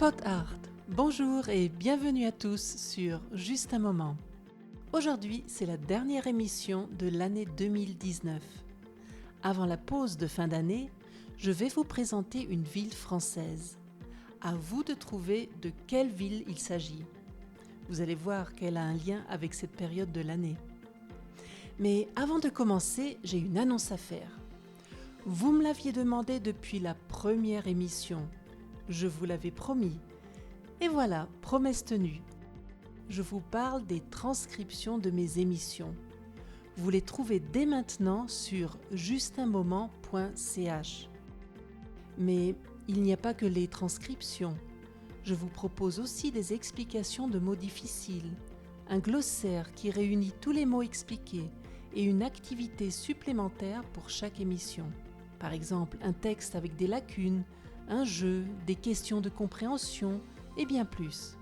Pod Art, bonjour et bienvenue à tous sur Juste un moment. Aujourd'hui, c'est la dernière émission de l'année 2019. Avant la pause de fin d'année, je vais vous présenter une ville française. À vous de trouver de quelle ville il s'agit. Vous allez voir qu'elle a un lien avec cette période de l'année. Mais avant de commencer, j'ai une annonce à faire. Vous me l'aviez demandé depuis la première émission. Je vous l'avais promis. Et voilà, promesse tenue. Je vous parle des transcriptions de mes émissions. Vous les trouvez dès maintenant sur justunmoment.ch. Mais il n'y a pas que les transcriptions. Je vous propose aussi des explications de mots difficiles, un glossaire qui réunit tous les mots expliqués et une activité supplémentaire pour chaque émission. Par exemple, un texte avec des lacunes, un jeu, des questions de compréhension et bien plus.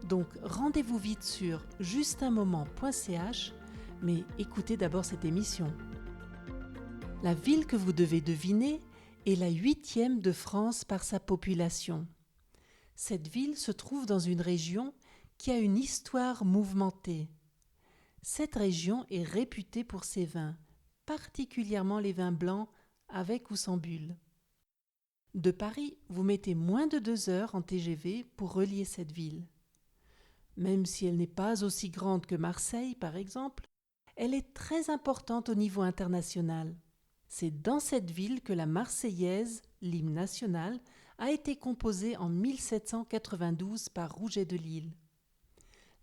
Donc rendez-vous vite sur justunmoment.ch, mais écoutez d'abord cette émission. La ville que vous devez deviner est la 8e de France par sa population. Cette ville se trouve dans une région qui a une histoire mouvementée. Cette région est réputée pour ses vins, particulièrement les vins blancs avec ou sans bulles. De Paris, vous mettez moins de 2 heures en TGV pour relier cette ville. Même si elle n'est pas aussi grande que Marseille, par exemple, elle est très importante au niveau international. C'est dans cette ville que la Marseillaise, l'hymne national, a été composée en 1792 par Rouget de Lisle.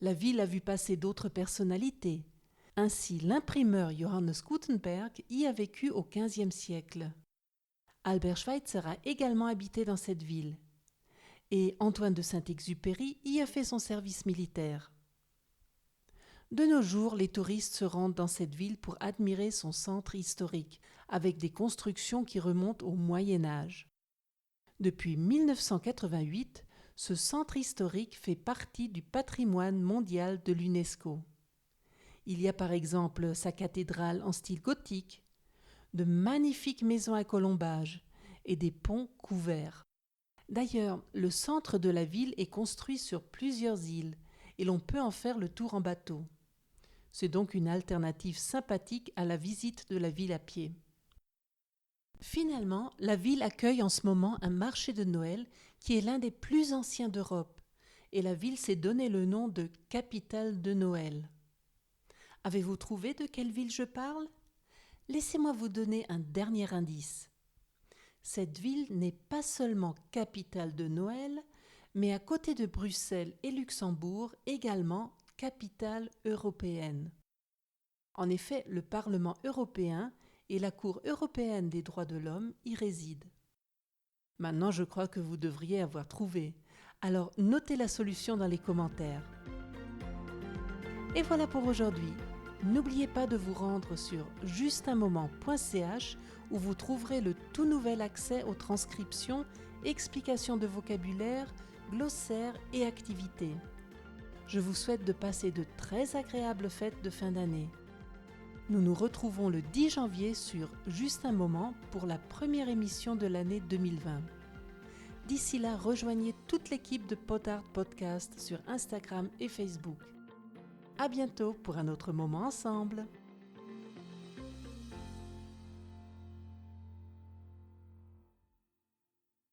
La ville a vu passer d'autres personnalités. Ainsi, l'imprimeur Johannes Gutenberg y a vécu au XVe siècle. Albert Schweitzer a également habité dans cette ville. Et Antoine de Saint-Exupéry y a fait son service militaire. De nos jours, les touristes se rendent dans cette ville pour admirer son centre historique, avec des constructions qui remontent au Moyen Âge. Depuis 1988, ce centre historique fait partie du patrimoine mondial de l'UNESCO. Il y a par exemple sa cathédrale en style gothique, de magnifiques maisons à colombages et des ponts couverts. D'ailleurs, le centre de la ville est construit sur plusieurs îles et l'on peut en faire le tour en bateau. C'est donc une alternative sympathique à la visite de la ville à pied. Finalement, la ville accueille en ce moment un marché de Noël qui est l'un des plus anciens d'Europe et la ville s'est donné le nom de capitale de Noël. Avez-vous trouvé de quelle ville je parle ? Laissez-moi vous donner un dernier indice. Cette ville n'est pas seulement capitale de Noël, mais à côté de Bruxelles et Luxembourg, également capitale européenne. En effet, le Parlement européen et la Cour européenne des droits de l'homme y résident. Maintenant, je crois que vous devriez avoir trouvé. Alors, notez la solution dans les commentaires. Et voilà pour aujourd'hui. N'oubliez pas de vous rendre sur justunmoment.ch où vous trouverez le tout nouvel accès aux transcriptions, explications de vocabulaire, glossaires et activités. Je vous souhaite de passer de très agréables fêtes de fin d'année. Nous nous retrouvons le 10 janvier sur Juste un moment pour la première émission de l'année 2020. D'ici là, rejoignez toute l'équipe de Pod Art Podcast sur Instagram et Facebook. À bientôt pour un autre moment ensemble.